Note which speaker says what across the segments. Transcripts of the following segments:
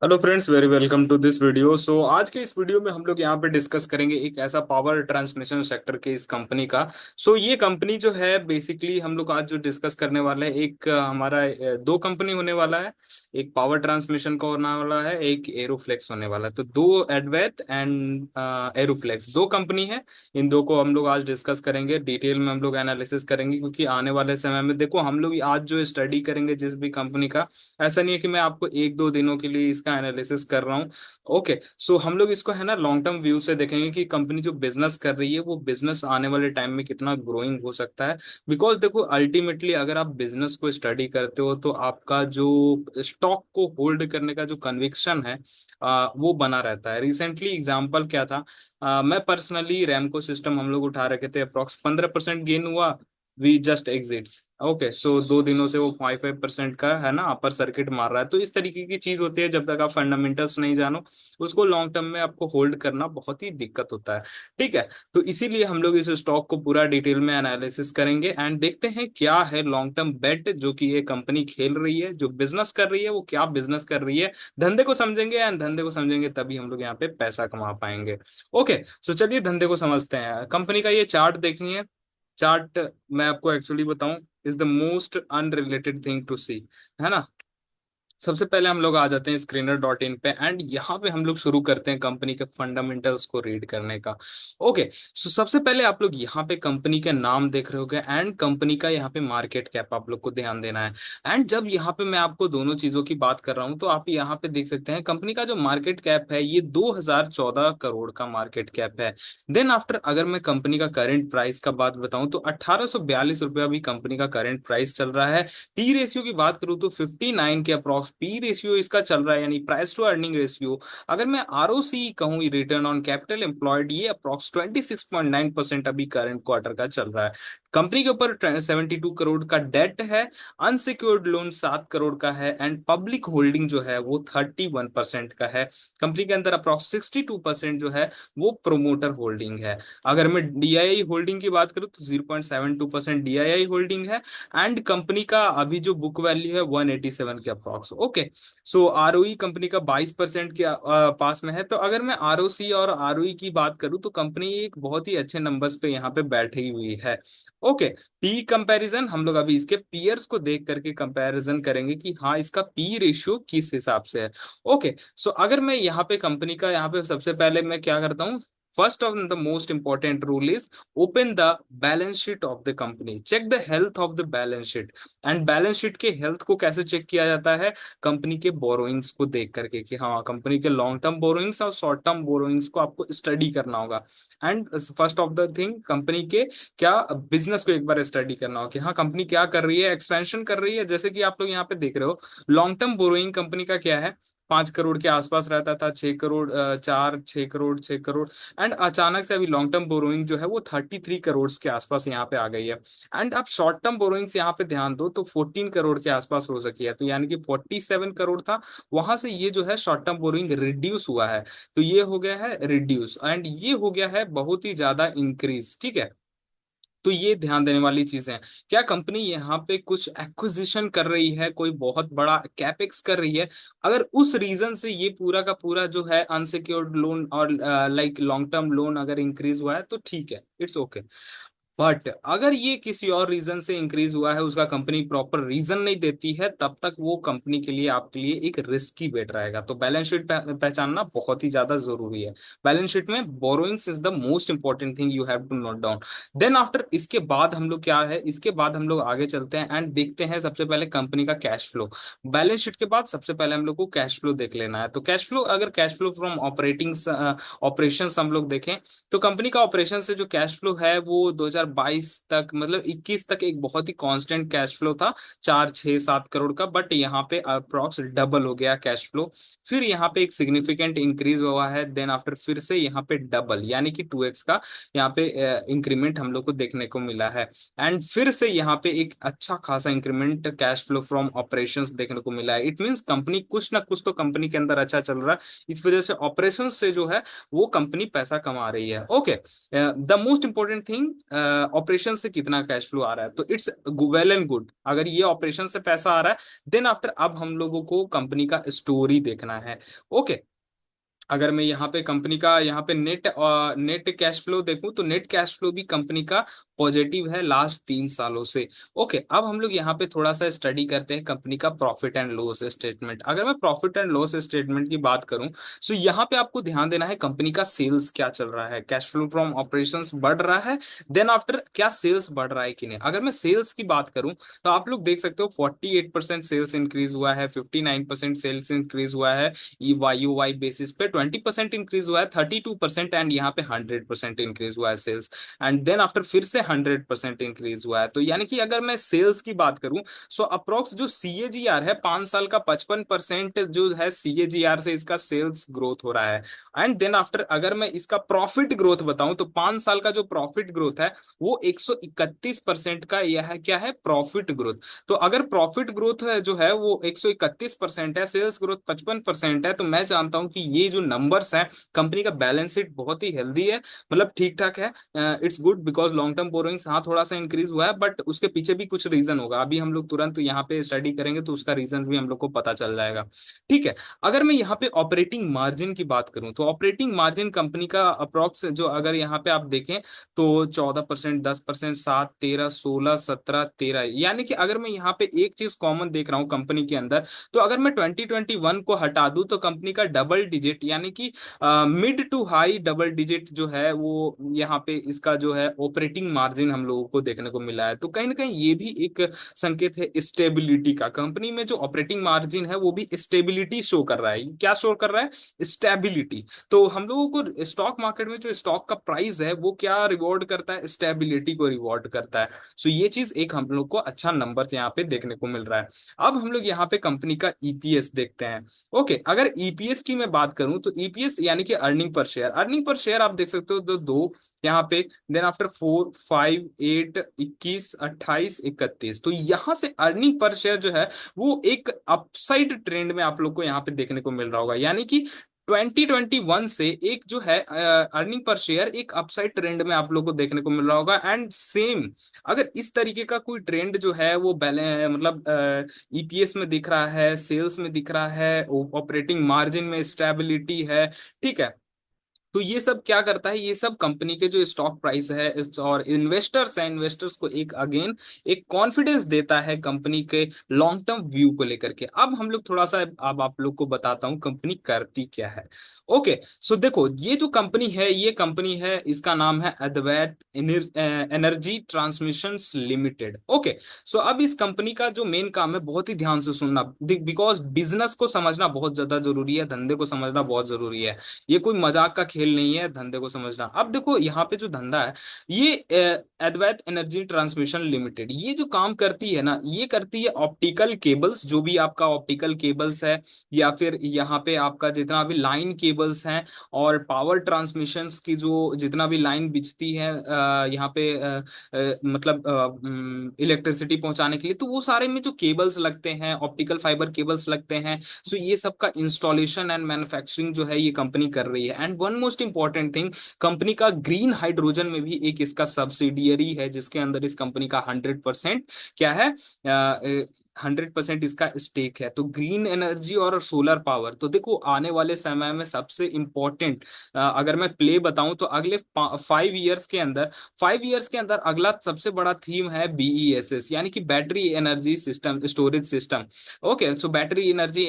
Speaker 1: Hello friends, very welcome to this video. आज के इस वीडियो में हम लोग यहाँ पे डिस्कस करेंगे एक ऐसा पावर ट्रांसमिशन सेक्टर के इस कंपनी का। ये कंपनी जो है बेसिकली हम लोग आज जो डिस्कस करने वाले हैं एक हमारा दो कंपनी होने वाला है। एक पावर ट्रांसमिशन का होने वाला है, एक एरोफ्लेक्स होने वाला है। तो दो एडवेट एंड एरोफ्लेक्स दो कंपनी है। इन दो को हम लोग आज डिस्कस करेंगे, डिटेल में हम लोग एनालिसिस करेंगे, क्योंकि आने वाले समय में देखो हम लोग आज जो स्टडी करेंगे जिस भी कंपनी का, ऐसा नहीं है कि मैं आपको एक दो दिनों के लिए इसका एनालिसिस कर रहा हूँ। ओके, हम लोग इसको है ना लॉन्ग टर्म व्यू से देखेंगे कि कंपनी जो बिजनेस कर रही है वो बिजनेस आने वाले टाइम में कितना ग्रोइंग हो सकता है। बिकॉज देखो अल्टीमेटली अगर आप बिजनेस को स्टडी करते हो तो आपका जो स्टॉक को होल्ड करने का जो कन्विक्शन है वो बना रहता है। रिसेंटली एग्जाम्पल क्या था, मैं पर्सनली रैमको सिस्टम हम लोग उठा रखे थे, अप्रोक्स 15% गेन हुआ। We just exits. ओके, दो दिनों से वो 5% का है ना अपर सर्किट मार रहा है। तो इस तरीके की चीज होती है, जब तक आप फंडामेंटल्स नहीं जानो उसको लॉन्ग टर्म में आपको होल्ड करना बहुत ही दिक्कत होता है। ठीक है, तो इसीलिए हम लोग इस स्टॉक को पूरा डिटेल में एनालिसिस करेंगे एंड देखते हैं क्या है लॉन्ग टर्म बेट जो कि ये कंपनी खेल रही है, जो बिजनेस कर रही है वो क्या बिजनेस कर रही है। धंधे को समझेंगे एंड धंधे को समझेंगे तभी हम लोग यहाँ पे पैसा कमा पाएंगे। ओके, चलिए धंधे को समझते हैं। कंपनी का ये चार्ट देखनी है। चार्ट मैं आपको एक्चुअली बताऊं is the most unrelated thing to see, है ना। सबसे पहले हम लोग आ जाते हैं स्क्रीनर डॉट इन पे एंड यहाँ पे हम लोग शुरू करते हैं कंपनी के फंडामेंटल्स को रीड करने का। ओके, सबसे पहले आप लोग यहाँ पे कंपनी के नाम देख रहे होगे एंड कंपनी का यहाँ पे मार्केट कैप आप लोग को ध्यान देना है। एंड जब यहाँ पे मैं आपको दोनों चीजों की बात कर रहा हूँ तो आप यहाँ पे देख सकते हैं कंपनी का जो मार्केट कैप है ये 2014 करोड़ का मार्केट कैप है। देन आफ्टर अगर मैं कंपनी का करंट प्राइस का बात बताऊं तो 1842 रुपया भी कंपनी का करंट प्राइस चल रहा है। पी रेशियो की बात करूं तो 59 के अप्रॉक्स पी रेशियो इसका चल रहा है, यानी प्राइस टू अर्निंग रेशियो। अगर मैं आरओसी कहूं, रिटर्न ऑन कैपिटल एम्प्लॉयड, ये अप्रॉक्स 26.9% अभी करंट क्वार्टर का चल रहा है। कंपनी के ऊपर 72 करोड़ का डेट है। अनसिक्योर्ड लोन 7 करोड़ का है एंड पब्लिक होल्डिंग जो है वो 31% का है। कंपनी के अंदर अप्रॉक्स 62% जो है वो प्रोमोटर होल्डिंग है। अगर मैं डीआईआई होल्डिंग की बात करूं तो 0.72% डीआईआई होल्डिंग है। एंड कंपनी का अभी जो बुक वैल्यू है 187 के अप्रॉक्स। ओके, आरओई कंपनी का 22% के पास में है। तो अगर मैं आरओसी और आरओई की बात करूं तो कंपनी एक बहुत ही अच्छे नंबर्स पे यहाँ पे बैठी हुई है। ओके, पी कंपैरिजन हम लोग अभी इसके पीयर्स को देख करके कंपैरिजन करेंगे कि हाँ इसका पी रेशियो किस हिसाब से है। ओके, अगर मैं यहाँ पे कंपनी का यहाँ पे सबसे पहले मैं क्या करता हूँ, first of the most important rule is open the balance sheet of the company, check the health of the balance sheet. And balance sheet के हेल्थ को कैसे चेक किया जाता है, कंपनी के बोरोइंग्स को देख करके कि हाँ कंपनी के लॉन्ग टर्म बोरोइंग्स और शॉर्ट टर्म बोरोइंग्स को आपको स्टडी करना होगा। And first of the thing company के क्या बिजनेस को एक बार स्टडी करना होगा कि हाँ कंपनी क्या कर रही है, एक्सपेंशन कर रही है। जैसे कि आप लोग यहाँ पे देख रहे हो लॉन्ग टर्म बोरोइंग कंपनी का क्या है, 5 करोड़ के आसपास रहता था, 6 करोड़, 4 6 करोड़ 6 करोड़। एंड अचानक से अभी लॉन्ग टर्म बोरोइंग जो है वो 33 करोड़ के आसपास यहाँ पे आ गई है। एंड आप शॉर्ट टर्म बोरोइंग्स यहाँ पे ध्यान दो तो 14 करोड़ के आसपास हो सकी है, तो यानी कि 47 करोड़ था, वहां से ये जो है शॉर्ट टर्म बोरोइंग रिड्यूस हुआ है। तो ये हो गया है रिड्यूस एंड ये हो गया है बहुत ही ज्यादा इंक्रीज। ठीक है, तो ये ध्यान देने वाली चीजें हैं। क्या कंपनी यहाँ पे कुछ एक्विजिशन कर रही है, कोई बहुत बड़ा कैपेक्स कर रही है, अगर उस रीजन से ये पूरा का पूरा जो है अनसिक्योर्ड लोन और लाइक लॉन्ग टर्म लोन अगर इंक्रीज हुआ है तो ठीक है, इट्स ओके। बट अगर ये किसी और रीजन से इंक्रीज हुआ है, उसका कंपनी प्रॉपर रीजन नहीं देती है, तब तक वो कंपनी के लिए आपके लिए एक रिस्की बेट रहेगा। तो बैलेंस शीट पहचानना बहुत ही ज्यादा जरूरी है। बैलेंस शीट में borrowings is the most important thing you have to note down. Then after इसके बाद हम लोग क्या है, इसके बाद हम लोग आगे चलते हैं एंड देखते हैं सबसे पहले कंपनी का कैश फ्लो। बैलेंस शीट के बाद सबसे पहले हम लोग को कैश फ्लो देख लेना है। तो कैश फ्लो, अगर cash flow from operating operation हम लोग देखें तो कंपनी का ऑपरेशन से जो कैश फ्लो है वो 2022 तक मतलब 21 तक एक बहुत ही कांस्टेंट कैश फ्लो था, 4 6 7 करोड़ का। बट यहाँ पे अप्रॉक्स डबल हो गया कैश फ्लो, फिर यहाँ पे एक सिग्निफिकेंट इंक्रीज हुआ है, देन आफ्टर फिर से यहाँ पे डबल यानी कि 2x का यहाँ पे इंक्रीमेंट हम लोग को देखने को मिला है। एंड फिर से यहाँ पे एक अच्छा खासा increment cash flow from operations देखने को मिला है। इट मींस कंपनी कुछ ना कुछ तो कंपनी के अंदर अच्छा चल रहा है, इस वजह से ऑपरेशंस से जो है वो कंपनी पैसा कमा रही है। Okay, the most important thing operation से कितना कैश फ्लो आ रहा है, तो इट्स वेल एंड गुड। अगर ये ऑपरेशन से पैसा आ रहा है, देन आफ्टर अब हम लोगों को कंपनी का स्टोरी देखना है। ओके, अगर मैं यहाँ पे कंपनी का यहाँ पे नेट कैश फ्लो देखूं, तो नेट कैश फ्लो भी कंपनी का पॉजिटिव है लास्ट 3 सालों से। ओके, अब हम लोग यहाँ पे थोड़ा सा स्टडी करते हैं कंपनी का प्रॉफिट एंड लॉस स्टेटमेंट। अगर मैं प्रॉफिट एंड लॉस स्टेटमेंट की बात करूं, तो यहाँ पे आपको ध्यान देना है कंपनी का सेल्स क्या चल रहा है, कैश फ्लो फ्रॉम ऑपरेशंस बढ़ रहा है, देन आफ्टर क्या सेल्स बढ़ रहा है कि नहीं। अगर मैं सेल्स की बात करूं, तो आप लोग देख सकते हो 48% सेल्स इंक्रीज हुआ है, 59% सेल्स इंक्रीज हुआ है, ये वाई वाई बेसिस पे 20% इंक्रीज हुआ है, 32%, एंड यहाँ पे 100% इंक्रीज हुआ है सेल्स, एंड देन आफ्टर फिर से 100% इंक्रीज हुआ है। तो यानी कि अगर मैं सेल्स की बात करूं, सो अप्रोक्स जो सीएजीआर है 5 साल का, 55% जो है सीएजीआर से इसका सेल्स ग्रोथ हो रहा है। एंड देन आफ्टर अगर मैं इसका प्रॉफिट ग्रोथ बताऊं, तो 5 साल का जो प्रॉफिट ग्रोथ है वो 131% का यह है, क्या है, प्रॉफिट ग्रोथ। तो अगर प्रॉफिट ग्रोथ है जो है वो 131% है, सेल्स ग्रोथ 55% है, तो मैं जानता हूं कि ये जो नंबर्स हैं, कंपनी का बैलेंस शीट बहुत ही हेल्दी है, मतलब ठीक ठाक है। It's good because long term borrowings हाँ थोड़ा सा इंक्रीज हुआ है, बट उसके पीछे भी कुछ रीजन होगा, अभी हम लोग तुरंत यहाँ पे स्टडी करेंगे तो उसका रीजन भी हम लोग को पता चल जाएगा। ठीक है, अगर मैं यहाँ पे ऑपरेटिंग मार्जिन की बात करूं, तो ऑपरेटिंग मार्जिन कंपनी का अप्रोक्स जो अगर यहाँ पे आप देखें, तो 14%, 10%, 7, 13, 16, 17, 13, यानी कि अगर मैं यहाँ पे एक चीज कॉमन देख रहा हूँ कंपनी के अंदर, तो अगर मैं 2021 को हटा दूं, तो कंपनी का डबल डिजिट यानी कि mid to high double digit जो है वो यहाँ पे इसका जो है ऑपरेटिंग मार्जिन हम लोगों को देखने को मिला है। तो कहीं ना कहीं ये भी एक संकेत है स्टेबिलिटी का, कंपनी में जो ऑपरेटिंग मार्जिन है वो भी स्टेबिलिटी शो कर रहा है। क्या शो कर रहा है? स्टेबिलिटी। तो हम लोगों को स्टॉक मार्केट में जो स्टॉक का प्राइस है वो क्या रिवॉर्ड करता है? स्टेबिलिटी को रिवॉर्ड करता है। सो ये चीज एक हम लोग को अच्छा नंबर यहाँ पे देखने को मिल रहा है। अब हम लोग यहाँ पे कंपनी का ईपीएस देखते हैं। ओके, अगर ईपीएस की मैं बात करूं, तो ईपीएस यानी कि earning per share, earning per share आप देख सकते हो, दो दो यहाँ पे, देन आफ्टर 4, 5, 8, 21, 28, 31, तो यहाँ से अर्निंग पर शेयर जो है वो एक अपसाइड ट्रेंड में आप लोग को यहाँ पे देखने को मिल रहा होगा, यानी कि 2021 से एक जो है अर्निंग पर शेयर एक अपसाइड ट्रेंड में आप लोग को देखने को मिल रहा होगा। एंड सेम अगर इस तरीके का कोई ट्रेंड जो है वो मतलब ईपीएस में दिख रहा है, सेल्स में दिख रहा है, ऑपरेटिंग मार्जिन में स्टेबिलिटी है, ठीक है, तो ये सब क्या करता है, ये सब कंपनी के जो स्टॉक प्राइस है और इन्वेस्टर्स हैं, इन्वेस्टर्स को एक अगेन एक कॉन्फिडेंस देता है कंपनी के लॉन्ग टर्म व्यू को लेकर के। अब हम लोग थोड़ा सा अब आप लोग को बताता हूँ कंपनी करती क्या है। ओके, सो देखो ये जो कंपनी है, ये कंपनी है, इसका नाम है अद्वैत एनर्जी ट्रांसमिशन लिमिटेड। ओके, सो अब इस कंपनी का जो मेन काम है, बहुत ही ध्यान से सुनना, बिकॉज बिजनेस को समझना बहुत ज्यादा जरूरी है, धंधे को समझना बहुत जरूरी है, ये कोई मजाक का खेल नहीं है धंधे को समझना। अब देखो यहाँ पे जो धंधा है, ये अद्वैत एनर्जी ट्रांसमिशन लिमिटेड ये जो काम करती है ना, ये करती है ऑप्टिकल केबल्स, जो भी आपका ऑप्टिकल केबल्स है, या फिर यहाँ पे आपका जितना भी लाइन केबल्स हैं, और पावर ट्रांसमिशंस की जो जितना भी लाइन बिछती है यहाँ पे मतलब इलेक्ट्रिसिटी पहुंचाने के लिए, तो वो सारे में जो केबल्स लगते हैं, ऑप्टिकल फाइबर केबल्स लगते हैं, सो ये सब का इंस्टॉलेशन एंड मैन्युफैक्चरिंग जो है ये कंपनी कर रही है। And one most important thing, company का ग्रीन हाइड्रोजन में भी एक इसका सब्सिडियरी है, जिसके अंदर इस कंपनी का 100% क्या है, 100% इसका स्टेक है। तो ग्रीन एनर्जी और सोलर पावर, तो देखो आने वाले समय में सबसे इंपॉर्टेंट, अगर मैं प्ले बताऊं, तो अगले 5 इयर्स के अंदर, 5 इयर्स के अंदर अगला सबसे बड़ा थीम है बीईएसएस, यानी कि battery energy system storage system. Okay, सो बैटरी एनर्जी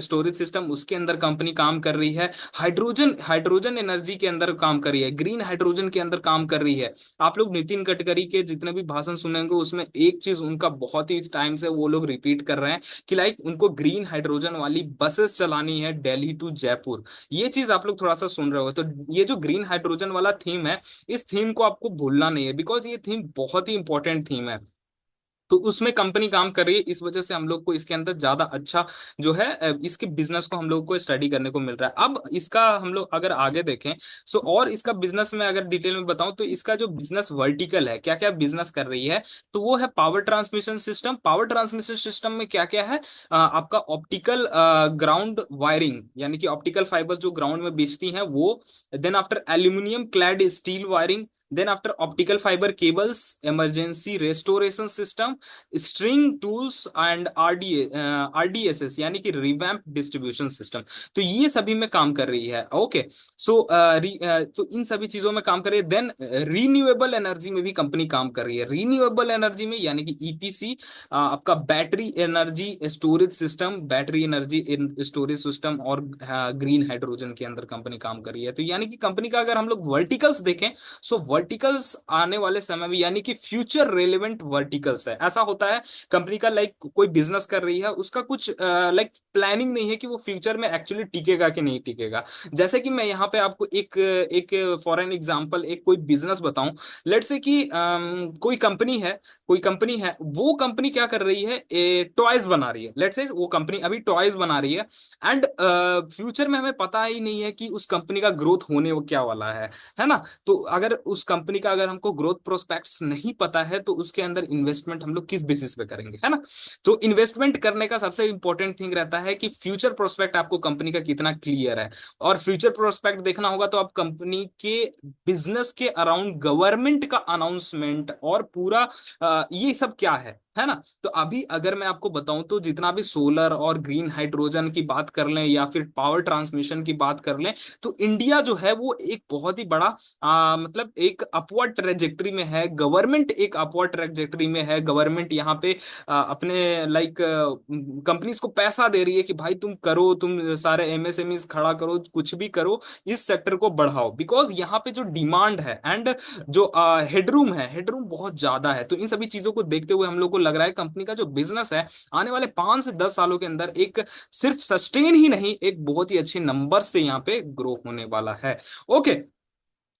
Speaker 1: स्टोरेज सिस्टम, उसके अंदर कंपनी काम कर रही है। हाइड्रोजन हाइड्रोजन एनर्जी के अंदर काम कर रही है, ग्रीन हाइड्रोजन के अंदर काम कर रही है। आप लोग नितिन गडकरी के जितने भी भाषण सुनेंगे, उसमें एक चीज उनका बहुत ही टाइम से वो लोग रिपीट कर रहे हैं कि लाइक उनको ग्रीन हाइड्रोजन वाली बसेस चलानी है दिल्ली टू जयपुर। ये चीज आप लोग थोड़ा सा सुन रहे हो, तो ये जो ग्रीन हाइड्रोजन वाला थीम है, इस थीम को आपको भूलना नहीं है, बिकॉज ये थीम बहुत ही इंपॉर्टेंट थीम है। तो उसमें कंपनी काम कर रही है, इस वजह से हम लोग को इसके अंदर ज्यादा अच्छा जो है इसके बिजनेस को हम लोग को स्टडी करने को मिल रहा है। अब इसका हम लोग अगर आगे देखें, सो और इसका बिजनेस में अगर डिटेल में बताऊं, तो इसका जो बिजनेस वर्टिकल है, क्या क्या बिजनेस कर रही है, तो वो है power transmission system. Power transmission system में क्या क्या है, आपका ऑप्टिकल ग्राउंड वायरिंग, यानी कि ऑप्टिकल फाइबर जो ग्राउंड में बेचती हैं वो, then after aluminium clad steel wiring, then after optical fibre cables, emergency restoration system, string tools and RDSS यानी कि रिवैम्प डिस्ट्रीब्यूशन सिस्टम। तो ये सभी में काम कर रही है। ओके, सो तो इन सभी चीजों में काम कर रही है। देन रीन्यूएबल एनर्जी में भी कंपनी काम कर रही है। रीन्यूएबल एनर्जी में यानी कि ईपीसी, आपका battery energy storage system, battery energy storage system और ग्रीन हाइड्रोजन के अंदर कंपनी काम कर रही है। तो यानी कि कंपनी का अगर हम लोग वर्टिकल्स देखें, सो वर्टिकल्स आने वाले समय में यानी कि फ्यूचर रेलेवेंट वर्टिकल्स है। ऐसा होता है कंपनी का, लाइक कोई बिजनेस कर रही है, उसका कुछ लाइक प्लानिंग नहीं है कि वो फ्यूचर में एक्चुअली टिकेगा कि नहीं टिकेगा। जैसे कि मैं यहाँ पे आपको एक एक फॉर एन एग्जांपल एक कोई बिजनेस बताऊं। लेट्स से कि कोई कंपनी है, कोई कंपनी है, वो कंपनी क्या कर रही है, टॉयज बना रही है। लेट्स से वो कंपनी अभी टॉयज बना रही है, एंड फ्यूचर में हमें पता ही नहीं है कि उस कंपनी का ग्रोथ होने वो क्या वाला है ना। तो अगर उस कंपनी का अगर हमको ग्रोथ प्रोस्पेक्ट्स नहीं पता है तो उसके अंदर इन्वेस्टमेंट हम लोग किस बेसिस पे करेंगे, है ना। तो इन्वेस्टमेंट करने का सबसे इंपॉर्टेंट थिंग रहता है कि फ्यूचर प्रोस्पेक्ट आपको कंपनी का कितना क्लियर है। और फ्यूचर प्रोस्पेक्ट देखना होगा तो आप कंपनी के बिजनेस के अराउंड गवर्नमेंट का अनाउंसमेंट और पूरा ये सब क्या है ना। तो अभी अगर मैं आपको बताऊं तो जितना भी सोलर और ग्रीन हाइड्रोजन की बात कर लें या फिर पावर ट्रांसमिशन की बात कर लें, तो इंडिया जो है वो एक बहुत ही बड़ा मतलब एक अपवर्ड ट्रेजेक्टरी में है। गवर्नमेंट एक अपवर्ड ट्रेजेक्टरी में है। गवर्नमेंट यहाँ पे अपने लाइक कंपनीज को पैसा दे रही है कि भाई तुम करो, तुम सारे एमएसएमईज खड़ा करो, कुछ भी करो, इस सेक्टर को बढ़ाओ। बिकॉज यहाँ पे जो डिमांड है एंड जो हेडरूम है, हेडरूम बहुत ज्यादा है। तो इन सभी चीजों को देखते हुए हम लोग को लग रहा है कंपनी का जो बिजनेस है आने वाले 5 से 10 सालों के अंदर एक सिर्फ सस्टेन ही नहीं, एक बहुत ही अच्छे नंबर से यहाँ पे ग्रो होने वाला है। ओके,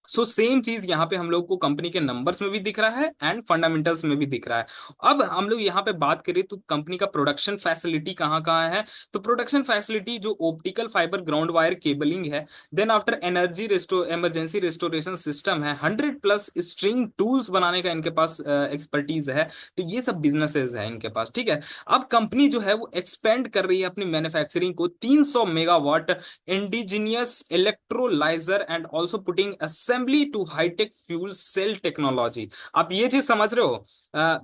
Speaker 1: सो सेम चीज यहाँ पे हम लोग को कंपनी के नंबर्स में भी दिख रहा है एंड फंडामेंटल्स में भी दिख रहा है। अब हम लोग यहाँ पे बात करें तो कंपनी का प्रोडक्शन फैसिलिटी कहाँ कहाँ है। तो प्रोडक्शन फैसिलिटी जो optical fibre ground wire cabling है, then after energy resto emergency restoration system है, 100+ स्ट्रिंग टूल्स बनाने का इनके पास एक्सपर्टीज है। तो ये सब बिजनेसेस है इनके पास, ठीक है। अब कंपनी जो है वो एक्सपेंड कर रही है अपनी मैन्युफैक्चरिंग को 300 megawatt indigenous electrolyser and also putting assembly to high tech fuel cell technology. आप ये चीज समझ रहे हो? अ,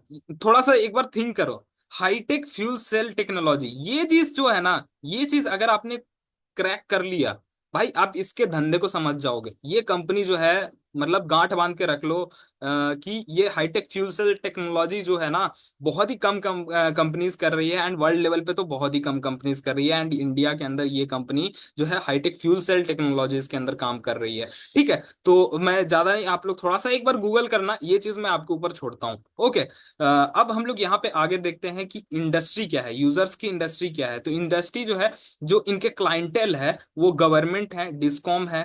Speaker 1: थोड़ा सा एक बार थिंक करो। हाईटेक फ्यूल सेल टेक्नोलॉजी, ये चीज जो है ना, ये चीज अगर आपने क्रैक कर लिया, भाई आप इसके धंधे को समझ जाओगे। ये कंपनी जो है, मतलब गांठ बांध के रख लो कि ये हाईटेक फ्यूल सेल टेक्नोलॉजी जो है ना, बहुत ही कम कंपनीज कर रही है एंड वर्ल्ड लेवल पे तो बहुत ही कम कंपनीज कर रही है। एंड इंडिया के अंदर ये कंपनी जो है हाईटेक फ्यूल सेल टेक्नोलॉजीज के अंदर काम कर रही है, ठीक है। तो मैं ज्यादा नहीं, आप लोग थोड़ा सा एक बार गूगल करना, ये चीज मैं आपके ऊपर छोड़ता हूँ। ओके, अब हम लोग यहाँ पे आगे देखते हैं कि इंडस्ट्री क्या है, यूजर्स की इंडस्ट्री क्या है। तो इंडस्ट्री जो है, जो इनके क्लाइंटेल है वो गवर्नमेंट है, डिस्कॉम है।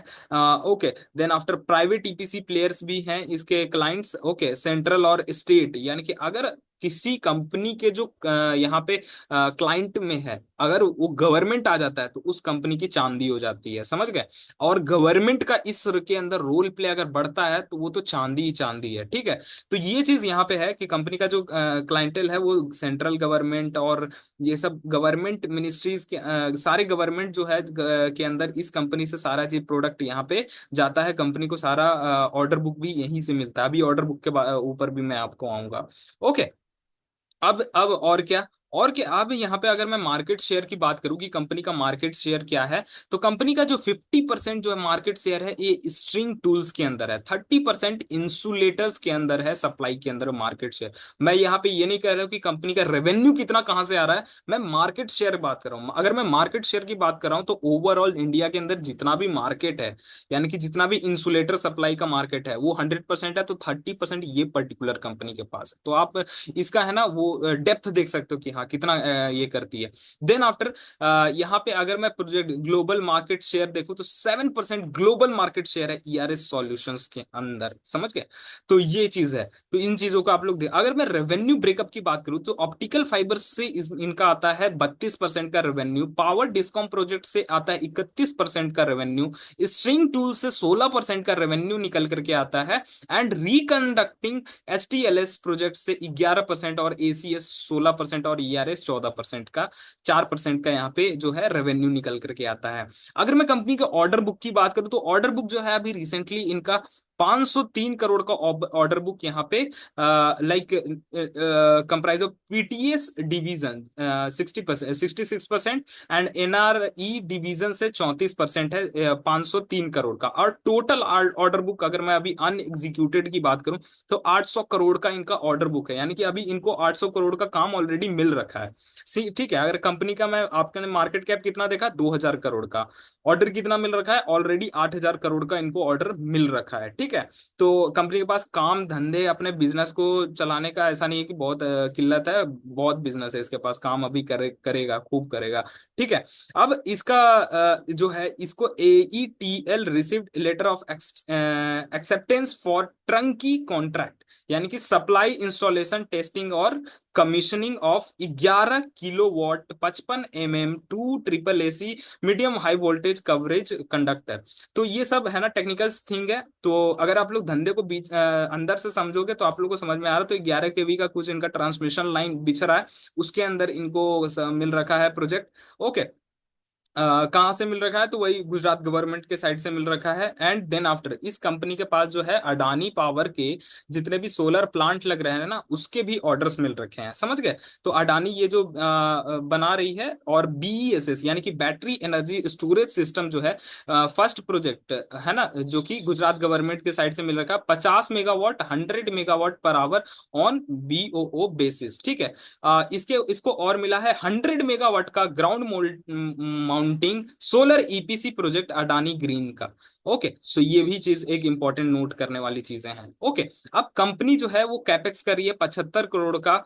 Speaker 1: Okay, then after private EPC players भी हैं इसके क्लाइंट्स। ओके, सेंट्रल और स्टेट, यानी कि अगर किसी कंपनी के जो यहाँ पे क्लाइंट में है, अगर वो गवर्नमेंट आ जाता है तो उस कंपनी की चांदी हो जाती है, समझ गए। और गवर्नमेंट का इस के अंदर रोल प्ले अगर बढ़ता है तो वो तो चांदी ही चांदी है, ठीक है। तो ये चीज यहाँ पे है कि कंपनी का जो क्लाइंटेल है वो सेंट्रल गवर्नमेंट और ये सब गवर्नमेंट मिनिस्ट्रीज के सारे गवर्नमेंट जो है के अंदर इस कंपनी से सारा चीज प्रोडक्ट यहाँ पे जाता है। कंपनी को सारा ऑर्डर बुक भी यहीं से मिलता है। अभी ऑर्डर बुक के ऊपर भी मैं आपको आऊंगा। ओके, अब और क्या, और क्या। अब यहाँ पे अगर मैं मार्केट शेयर की बात करूँ कि कंपनी का मार्केट शेयर क्या है, तो कंपनी का जो 50% जो है मार्केट शेयर है ये स्ट्रिंग टूल्स के अंदर है, 30% इंसुलेटर्स के अंदर है, सप्लाई के अंदर मार्केट शेयर। मैं यहाँ पे ये नहीं कह रहा हूँ कि कंपनी का रेवेन्यू कितना कहाँ से आ रहा है, मैं मार्केट शेयर बात कर रहा हूँ। अगर मैं मार्केट शेयर की बात कर रहा हूँ तो ओवरऑल इंडिया के अंदर जितना भी मार्केट है, यानी कि जितना भी इंसुलेटर सप्लाई का मार्केट है वो 100% है, तो 30% ये पर्टिकुलर कंपनी के पास है। तो आप इसका है ना वो डेप्थ देख सकते हो कि हाँ कितना ये करती है। देन आफ्टर यहाँ पे अगर मैं प्रोजेक्ट ग्लोबल मार्केट शेयर देखूं तो 7% ग्लोबल मार्केट शेयर है ईआरएस सॉल्यूशंस के अंदर, समझ गए। तो ये चीज है। तो इन चीजों को आप लोग देख, अगर मैं रेवेन्यू ब्रेकअप की बात करूं तो ऑप्टिकल फाइबर से इनका आता है 32% का रेवेन्यू, पावर डिस्कॉम प्रोजेक्ट से आता है 31% का रेवेन्यू, स्ट्रिंग टूल से 16% का रेवेन्यू निकल करके आता है, एंड रिकंडक्टिंग एचटीएलएस प्रोजेक्ट से 11% और एसीएस 16% और ईआरएस 14% का 4% का यहाँ पे जो है रेवेन्यू निकल करके आता है। अगर मैं कंपनी के ऑर्डर बुक की बात करूं तो ऑर्डर बुक जो है अभी रिसेंटली इनका 503 करोड़ का ऑर्डर बुक यहाँ पे, like comprise of PTS division 60%, 66%, and NRE division से 34% है। 503 करोड़ का, और टोटल ऑर्डर बुक अगर मैं अभी अनएग्जीक्यूटेड की बात करूं तो 800 करोड़ का इनका ऑर्डर बुक है, यानी कि अभी इनको 800 करोड़ का काम ऑलरेडी मिल रखा है। सी ठीक है, अगर कंपनी का मैं आपने मार्केट कैप कितना देखा, 2000 करोड़ का, ऑर्डर कितना मिल रखा है ऑलरेडी, 8000 करोड़ का इनको ऑर्डर मिल रखा है। ठीक है, तो कंपनी के पास काम धंधे अपने बिजनेस को चलाने का ऐसा नहीं है कि बहुत किल्लत है, बहुत बिजनेस है इसके पास, काम अभी करेगा, खूब करेगा। ठीक है, अब इसका जो है, इसको AETL received letter of acceptance for turnkey contract, यानी कि सप्लाई इंस्टॉलेशन टेस्टिंग और commissioning of 11 kilowatt 55 mm 2 triple AC medium high voltage coverage conductor. तो ये सब है ना टेक्निकल थिंग है। तो अगर आप लोग धंधे को बीच अंदर से समझोगे तो आप लोग को समझ में आ रहा है। तो 11 kV का कुछ इनका ट्रांसमिशन लाइन बिछ रहा है, उसके अंदर इनको मिल रखा है प्रोजेक्ट। ओके, कहाँ से मिल रखा है, तो वही गुजरात गवर्नमेंट के साइड से मिल रखा है। एंड देन आफ्टर इस कंपनी के पास जो है अडानी पावर के जितने भी सोलर प्लांट लग रहे हैं ना, उसके भी ऑर्डर्स मिल रखे हैं, समझ गए। तो अडानी ये जो बना रही है, और BESS यानी कि बैटरी एनर्जी स्टोरेज सिस्टम जो है, फर्स्ट प्रोजेक्ट है ना, जो कि गुजरात गवर्नमेंट के साइड से मिल रखा है, 50 megawatt 100 megawatt per hour on BOO basis. ठीक है, इसके इसको और मिला है 100 मेगावाट का ground mounting solar EPC project Adani green का। ओके, सो ये भी चीज एक इंपॉर्टेंट नोट करने वाली चीजें हैं। ओके, अब कंपनी जो है वो कैपेक्स कर रही है 75 करोड़ का,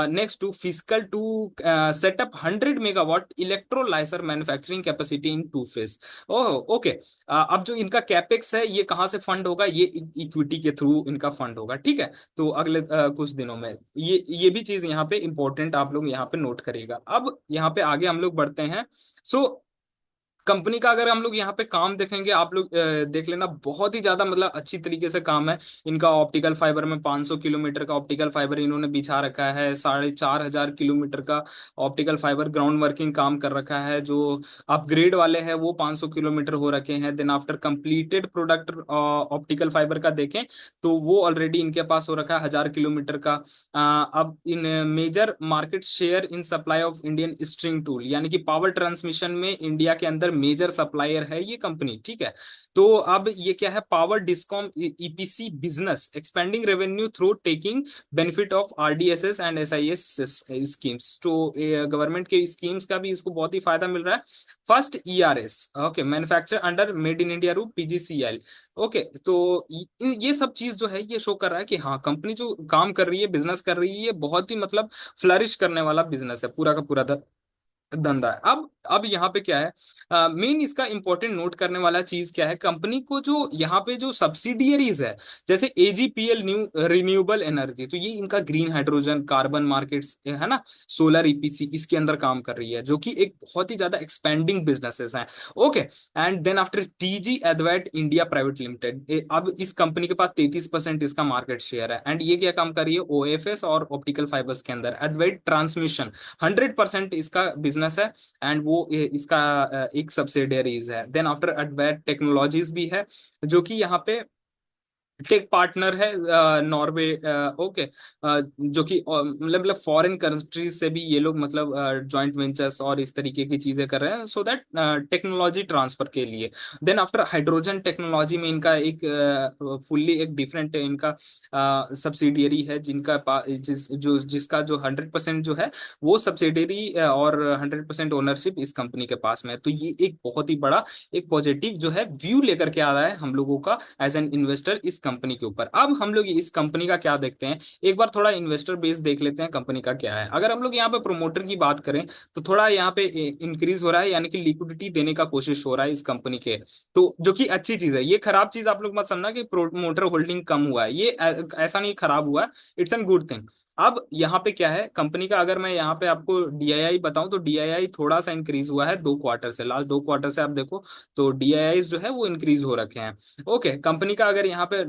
Speaker 1: next to physical to setup 100 megawatt electrolyser manufacturing capacity in 2 phase. Oh okay, अब जो इनका कैपेक्स है ये कहाँ से फंड होगा, ये इक्विटी के थ्रू इनका फंड होगा। ठीक है, तो अगले कुछ दिनों में ये भी चीज यहाँ पे इंपॉर्टेंट आप लोग यहाँ पे नोट करिएगा। अब यहाँ पे आगे हम लोग बढ़ते हैं। सो कंपनी का अगर हम लोग यहाँ पे काम देखेंगे, आप लोग देख लेना, बहुत ही ज्यादा मतलब अच्छी तरीके से काम है इनका। ऑप्टिकल फाइबर में 500 किलोमीटर का ऑप्टिकल फाइबर इन्होंने बिछा रखा है, 4500 किलोमीटर का ऑप्टिकल फाइबर ग्राउंड वर्किंग काम कर रखा है। जो अपग्रेड वाले हैं वो 500 किलोमीटर हो रखे हैं। Then after completed product optical fibre का देखें तो वो ऑलरेडी इनके पास हो रखा है 1000 किलोमीटर का। अब in major market share in supply of Indian string tool, यानी कि पावर ट्रांसमिशन में इंडिया के अंदर मेजर सप्लायर है ये कंपनी। ठीक है, तो अब ये क्या है, power discom EPC business expanding revenue through taking benefit of RDSS and SIS schemes. तो गवर्नमेंट के स्कीम्स का भी इसको बहुत ही फायदा मिल रहा है। First ERS, okay, manufacture under made in India रूप PGCL। ओके, तो ये सब चीज जो है ये शो कर रहा है कि हाँ, कंपनी जो काम कर रही है, बिजनेस कर रही है, ये बहुत ही मतलब फ्लरिश करने वाला बिजनेस है, पूरा का पूरा धंधा है। अब यहाँ पे क्या है, मेन इसका इंपॉर्टेंट नोट करने वाला चीज क्या है, कंपनी को जो यहाँ पे जो सब्सिडियरीज है, जैसे AGPL न्यू रिन्यूएबल एनर्जी, तो ये इनका ग्रीन हाइड्रोजन कार्बन मार्केट्स है ना, सोलर EPC इसके अंदर काम कर रही है, जो कि एक बहुत ही ज्यादा एक्सपेंडिंग बिजनेसेस हैं। Okay, and then after TG Advait India private limited, अब इस कंपनी के पास 33% इसका मार्केट शेयर है। एंड ये क्या काम कर रही है, OFS और ऑप्टिकल फाइबर्स के अंदर। एडवेट ट्रांसमिशन 100% इसका बिजनेस है, एंड वो इसका एक सब्सिडियरीज है। देन आफ्टर एडवेट टेक्नोलॉजीज भी है, जो कि यहाँ पे टेक पार्टनर है नॉर्वे। ओके, जो कि मतलब फॉरेन कंट्रीज से भी ये लोग मतलब जॉइंट वेंचर्स और इस तरीके की चीजें कर रहे हैं, सो दैट टेक्नोलॉजी ट्रांसफर के लिए। देन आफ्टर हाइड्रोजन टेक्नोलॉजी में इनका एक फुल्ली एक डिफरेंट इनका सब्सिडियरी है, जिसका जो 100% जो है वो सब्सिडियरी और 100% ओनरशिप इस कंपनी के पास में है। तो ये एक बहुत ही बड़ा एक पॉजिटिव जो है व्यू लेकर के आ रहा है हम लोगों का एज एन इन्वेस्टर इस कंपनी के ऊपर। अब हम लोग इस कंपनी का क्या देखते हैं, एक बार थोड़ा इन्वेस्टर बेस देख लेते हैं कंपनी का क्या है। अगर हम लोग यहाँ पे प्रोमोटर की बात करें तो थोड़ा यहाँ पे इंक्रीज हो रहा है, यानी कि लिक्विडिटी देने का कोशिश हो रहा है इस कंपनी के, तो जो कि अच्छी चीज है। ये खराब चीज आप लोग मत समझना कि प्रोमोटर होल्डिंग कम हुआ है, ये ऐसा नहीं खराब हुआ है, इट्स एन गुड थिंग। अब यहाँ पे क्या है कंपनी का, अगर मैं यहाँ पे आपको डीआईआई बताऊं तो डीआईआई थोड़ा सा इंक्रीज हुआ है 2 क्वार्टर से, लास्ट 2 क्वार्टर से आप देखो तो डीआईआई जो है वो इंक्रीज हो रखे हैं। ओके, कंपनी का अगर यहाँ पे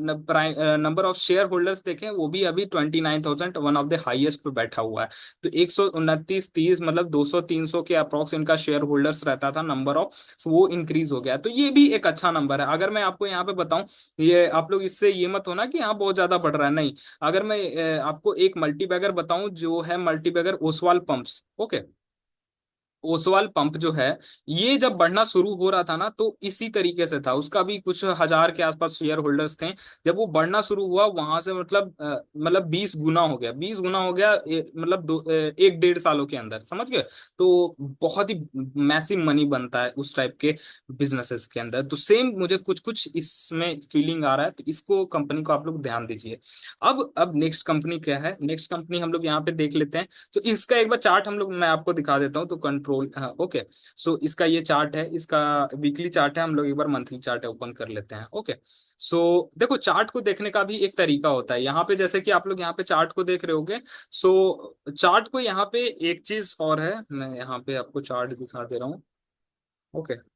Speaker 1: नंबर ऑफ शेयर होल्डर्स देखें, वो भी अभी 29,000, वन ऑफ द हाईएस्ट पे बैठा हुआ है। तो 129 30 मतलब 200 300 के अप्रॉक्स इनका शेयर होल्डर्स रहता था नंबर ऑफ, वो इंक्रीज हो गया। तो ये भी एक अच्छा नंबर है। अगर मैं आपको यहाँ पे बताऊं, ये आप लोग इससे ये मत होना कि हाँ बहुत ज्यादा बढ़ रहा है, नहीं। अगर मैं आपको एक मल्टीबैगर बताऊं, जो है multibagger Oswal pumps, okay. Oswal pump जो है, ये जब बढ़ना शुरू हो रहा था ना, तो इसी तरीके से था। उसका भी कुछ हजार के आसपास शेयर होल्डर्स थे। जब वो बढ़ना शुरू हुआ वहां से, मतलब 20 गुना हो गया, 20 गुना हो गया, मतलब 1 1.5 सालों के अंदर, समझ गए। तो बहुत ही मैसिव मनी बनता है उस टाइप के बिजनेसेस के अंदर। तो सेम मुझे कुछ कुछ इसमें फीलिंग आ रहा है, तो इसको कंपनी को आप लोग ध्यान दीजिए। अब नेक्स्ट कंपनी क्या है, नेक्स्ट कंपनी हम लोग यहाँ पे देख लेते हैं। तो इसका एक बार चार्ट हम लोग, मैं आपको दिखा देता हूँ, तो कंट्रोल, हाँ ओके। सो इसका ये चार्ट है, इसका वीकली चार्ट है। हम लोग एक बार मंथली चार्ट ओपन कर लेते हैं, ओके। सो देखो, चार्ट को देखने का भी एक तरीका होता है। यहाँ पे जैसे कि आप लोग यहाँ पे चार्ट को देख रहे होगे। सो चार्ट को यहाँ पे एक चीज और है, मैं यहाँ पे आपको चार्ट दिखा दे रहा हूँ, ओके।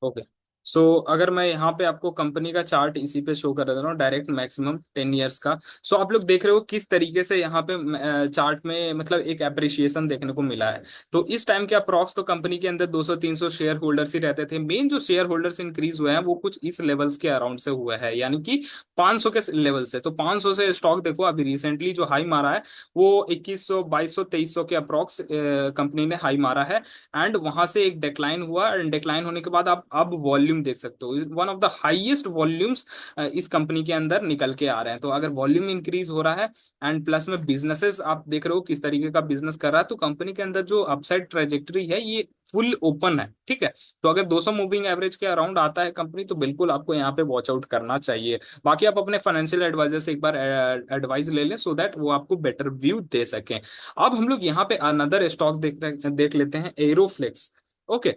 Speaker 1: ओके, सो अगर मैं यहाँ पे आपको कंपनी का चार्ट इसी पे शो कर देता हूँ, डायरेक्ट मैक्सिमम 10 ईयर्स का। सो आप लोग देख रहे हो किस तरीके से यहाँ पे चार्ट में मतलब एक अप्रिसिएशन देखने को मिला है। तो इस टाइम के अप्रॉक्स तो कंपनी के अंदर 200 300 शेयर होल्डर्स ही रहते थे। मेन जो शेयर होल्डर्स इंक्रीज हुए हैं वो कुछ इस लेवल्स के अराउंड से हुआ है, यानी कि 500 के लेवल से। तो 500 से स्टॉक देखो अभी रिसेंटली जो हाई मारा है, वो 2100 2200 2300 के अप्रॉक्स कंपनी ने हाई मारा है। एंड वहां से एक डिक्लाइन हुआ, एंड डिक्लाइन होने के बाद आप अब वॉल्यूम देख सकते हो, one of the highest volumes इस कंपनी के अंदर निकल के आ रहे हैं। तो अगर वॉल्यूम इंक्रीज हो रहा है एंड प्लस में बिजनेसेस आप देख रहे हो किस तरीके का बिजनेस कर रहा है, तो कंपनी के अंदर जो अपसाइड ट्रेजेक्टरी है ये फुल ओपन है, ठीक है। तो अगर 200 मूविंग एवरेज के अराउंड आता है कंपनी, तो बिल्कुल आपको यहाँ पे वॉच आउट करना चाहिए। बाकी आप अपने फाइनेंशियल एडवाइजर से एक बार एडवाइस ले लें, सो दैट वो आपको बेटर व्यू दे सकें। अब हम लोग यहाँ पे अनदर स्टॉक देख लेते हैं, एरोफ्लेक्स, ओके।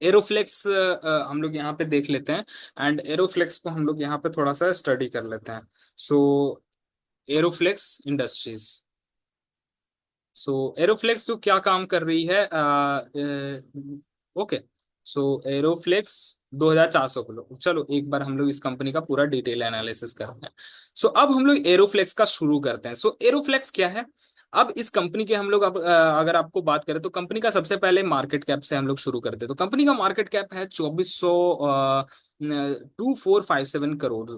Speaker 1: एरोफ्लेक्स हम लोग यहाँ पे देख लेते हैं, एंड एरोफ्लेक्स को हम लोग यहाँ पे थोड़ा सा स्टडी कर लेते हैं। सो एरोफ्लेक्स इंडस्ट्रीज, सो एरोफ्लेक्स तो क्या काम कर रही है, ओके। सो एरोफ्लेक्स 2400 किलो, चलो एक बार हम लोग इस कंपनी का पूरा डिटेल एनालिसिस करते हैं। सो अब हम लोग एरोफ्लेक्स का शुरू करते हैं। सो एरोफ्लेक्स क्या है, अब इस कंपनी के हम लोग अब अगर आपको बात करें तो कंपनी का सबसे पहले मार्केट कैप से हम लोग शुरू करते हैं। तो कंपनी का मार्केट कैप है 2457 करोड़,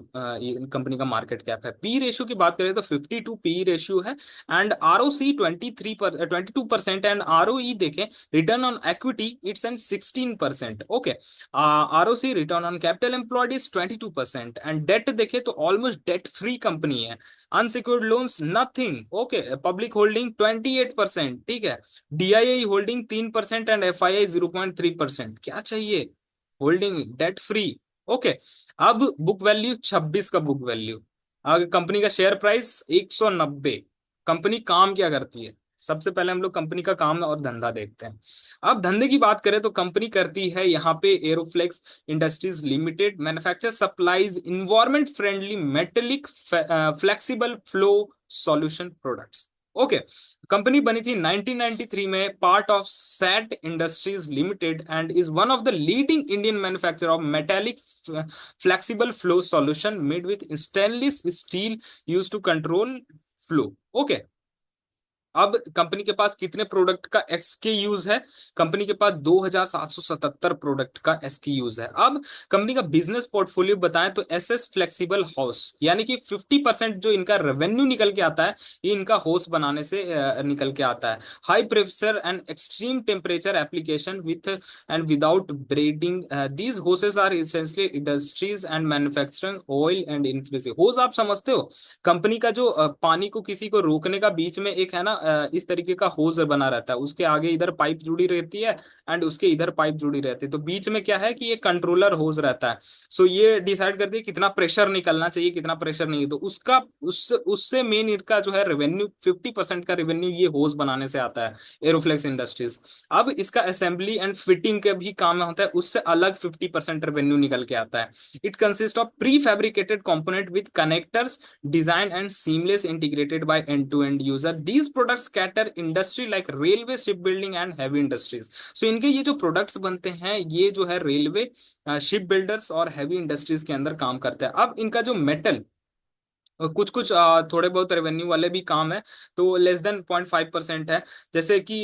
Speaker 1: ये कंपनी का मार्केट कैप है। पी रेशियो की बात करें तो 52 पी रेशियो है। And R O C 22%, and R O E देखें, return on equity it's and 16%, okay. R O C return on capital employed is 22%, and debt देखें तो ऑलमोस्ट डेट फ्री कंपनी है। Unsecured loans nothing, okay. Public holding 28%, ठीक है। DII holding 3% and FII 0.3%, क्या चाहिए, holding debt free, okay. अब book value 26 का book value. अगर कंपनी का शेयर प्राइस 190। कंपनी काम क्या करती है, सबसे पहले हम लोग कंपनी का काम और धंधा देखते हैं। अब धंधे की बात करें तो कंपनी करती है यहाँ पे Aeroflex industries limited manufacture supplies environment friendly metallic flexible flow solution products, okay. Company बनी थी 1993 में, part of SAT industries limited, and is one of the leading Indian manufacturer of metallic flexible flow solution made with stainless steel use to control flow, okay. अब company के पास कितने product का SK use है, company के पास 2777 product का SK use है। अब कंपनी का बिजनेस पोर्टफोलियो बताएं तो एसएस फ्लेक्सिबल हाउस, यानी कि 50% जो इनका रेवेन्यू निकल के आता है, ये इनका होस बनाने से निकल के आता है। High pressure and extreme temperature application with and without braiding, these hoses are essentially industries and manufacturing oil and infusive hose, आप समझते हो। कंपनी का जो पानी को किसी को रोकने का बीच में एक है ना, इस तरीके का होज बना रहता है, उसके आगे इधर पाइप जुड़ी रहती है एंड उसके इधर पाइप जुड़ी रहती है, तो बीच में क्या है कि ये कंट्रोलर होज रहता है। सो ये डिसाइड करती है कितना प्रेशर निकलना चाहिए, कितना प्रेशर नहीं, तो उसका उससे मेन इसका जो है रेवेन्यू, 50% का रेवेन्यू ये होज बनाने से आता है, एरोफ्लेक्स इंडस्ट्रीज। अब इसका असेंबली एंड फिटिंग का भी काम होता है, उससे अलग 50% रेवेन्यू निकल के आता है। It consist of prefabricated component with connectors design and seamless integrated by end to end user. These products cater industry like railway, ship building and heavy industries. So इनके ये जो प्रोडक्ट्स बनते हैं ये जो है रेलवे, शिप बिल्डर्स और heavy industries के अंदर काम करते हैं। अब इनका जो मेटल, कुछ कुछ थोड़े बहुत रेवेन्यू वाले भी काम है, तो लेस देन 0.5% है। जैसे कि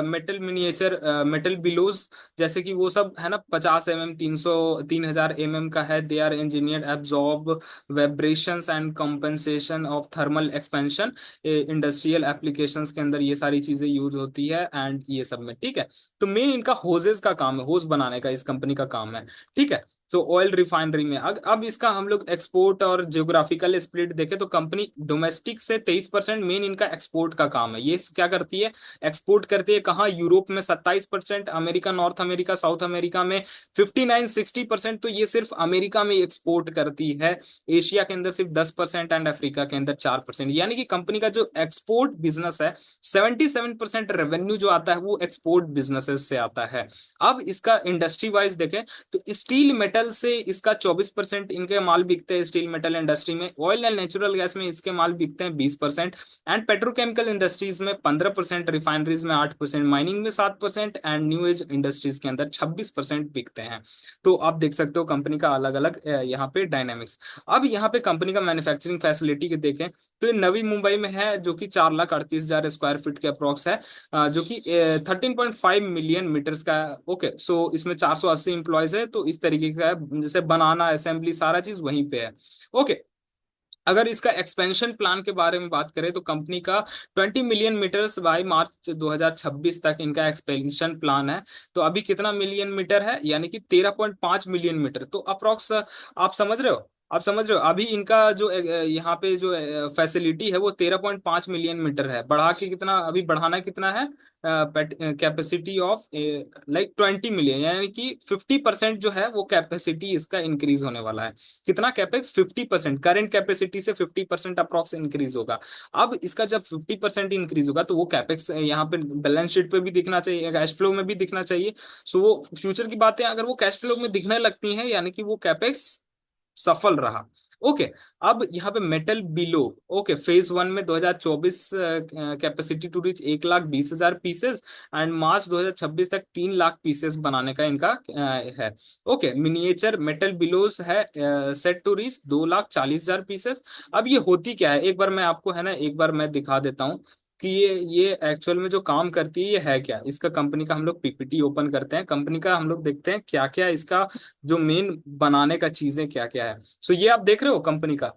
Speaker 1: मेटल मिनिएचर, मेटल बिलोज, जैसे कि वो सब है ना, 50 mm, 3,000 mm का है। They are engineer absorb vibrations and compensation of thermal expansion, industrial applications के अंदर ये सारी चीजें यूज होती है एंड ये सब में, ठीक है। तो मेन इनका होजेस का काम है, होज बनाने का इस कंपनी का काम है, ठीक है। तो ऑयल रिफाइनरी में अब इसका हम लोग एक्सपोर्ट और जियोग्राफिकल स्प्लिट देखें तो कंपनी डोमेस्टिक से 23%, मेन इनका एक्सपोर्ट का काम है। ये क्या करती है, एक्सपोर्ट करती है कहाँ, यूरोप में 27%, America, north America, south America में 59-60%, तो ये सिर्फ अमेरिका में एक्सपोर्ट करती है। एशिया के अंदर सिर्फ 10% एंड अफ्रीका के अंदर 4%, यानी कि कंपनी का जो एक्सपोर्ट बिजनेस है, 77% रेवेन्यू जो आता है वो एक्सपोर्ट बिजनेसेस से आता है। अब इसका इंडस्ट्री वाइज देखें तो स्टील मेटल से इसका 24% इनके माल बिकते हैं स्टील मेटल इंडस्ट्री में। ऑयल एंड नेचुरल गैस में इसके माल बिकते हैं 20%, एंड पेट्रोकेमिकल इंडस्ट्रीज में 15%, रिफाइनरीज में 8%, माइनिंग में 7% एंड न्यू एज इंडस्ट्रीज के अंदर 26% बिकते हैं। तो आप देख सकते हो कंपनी का अलग अलग यहाँ पे डायनेमिक्स। अब यहाँ पे कंपनी का मैन्युफैक्चरिंग फैसिलिटी के देखें तो ये नवी मुंबई में है, जो कि 4,38,000 स्क्वायर फीट के अप्रॉक्स है, जो कि 13.5 मिलियन मीटर्स का। ओके, सो इसमें 480 इंप्लॉयज है, तो इस तरीके का है, जैसे बनाना, असेंबली, सारा चीज वहीं पे है। ओके, अगर इसका एक्सपेंशन प्लान के बारे में बात करें तो कंपनी का 20 मिलियन मीटर्स बाय मार्च 2026 तक इनका एक्सपेंशन प्लान है। तो अभी कितना मिलियन मीटर है, यानी कि 13.5 मिलियन मीटर, तो अप्रोक्स आप समझ रहे हो, आप समझ रहे हो अभी इनका जो यहाँ पे जो फैसिलिटी है वो 13.5 मिलियन मीटर है। बढ़ा के कितना, अभी बढ़ाना कितना है, कैपेसिटी ऑफ लाइक 20 मिलियन, यानी कि 50% जो है वो कैपेसिटी इसका इंक्रीज होने वाला है। कितना कैपेक्स, 50%, करंट कैपेसिटी से 50% अप्रॉक्स इंक्रीज होगा। अब इसका जब 50% इंक्रीज होगा तो वो कैपेक्स यहाँ पे बैलेंस शीट पे भी दिखना चाहिए, कैश फ्लो में भी दिखना चाहिए। सो वो फ्यूचर की बातें अगर वो कैश फ्लो में दिखने लगती हैं, यानी कि वो कैपेक्स सफल रहा। ओके, अब यहाँ पे मेटल बिलो, ओके, फेज 1 में 2024 capacity to reach 1,20,000 pieces, and March 2026 तक 3 लाख पीसेस बनाने का इनका है। ओके, मिनिएचर मेटल बिलोस है सेट टू रीच 2,40,000 पीसेस। अब ये होती क्या है, एक बार मैं आपको है ना, एक बार मैं दिखा देता हूँ कि ये एक्चुअल में जो काम करती है ये है क्या। इसका कंपनी का हम लोग पीपीटी ओपन करते हैं, कंपनी का हम लोग देखते हैं क्या क्या इसका जो मेन बनाने का चीजें क्या क्या है। सो ये आप देख रहे हो कंपनी का,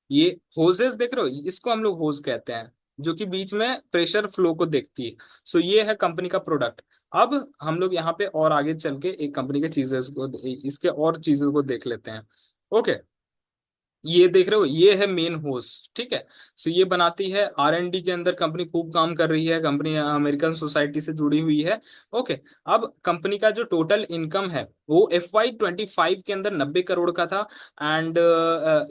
Speaker 1: ये होजेस देख रहे हो, इसको हम लोग होज कहते हैं, जो कि बीच में प्रेशर फ्लो को देखती है। सो ये है कंपनी का प्रोडक्ट। अब हम लोग यहाँ पे और आगे चल के एक कंपनी के चीजेस को, इसके और चीजों को देख लेते हैं। ओके, ये देख रहे हो, ये है मेन होस्ट, ठीक है। सो ये बनाती है, R&D के अंदर कंपनी खूब काम कर रही है, कंपनी अमेरिकन सोसाइटी से जुड़ी हुई है। ओके, अब कंपनी का जो टोटल इनकम है वो FY 25 के अंदर 90 करोड़ का था, एंड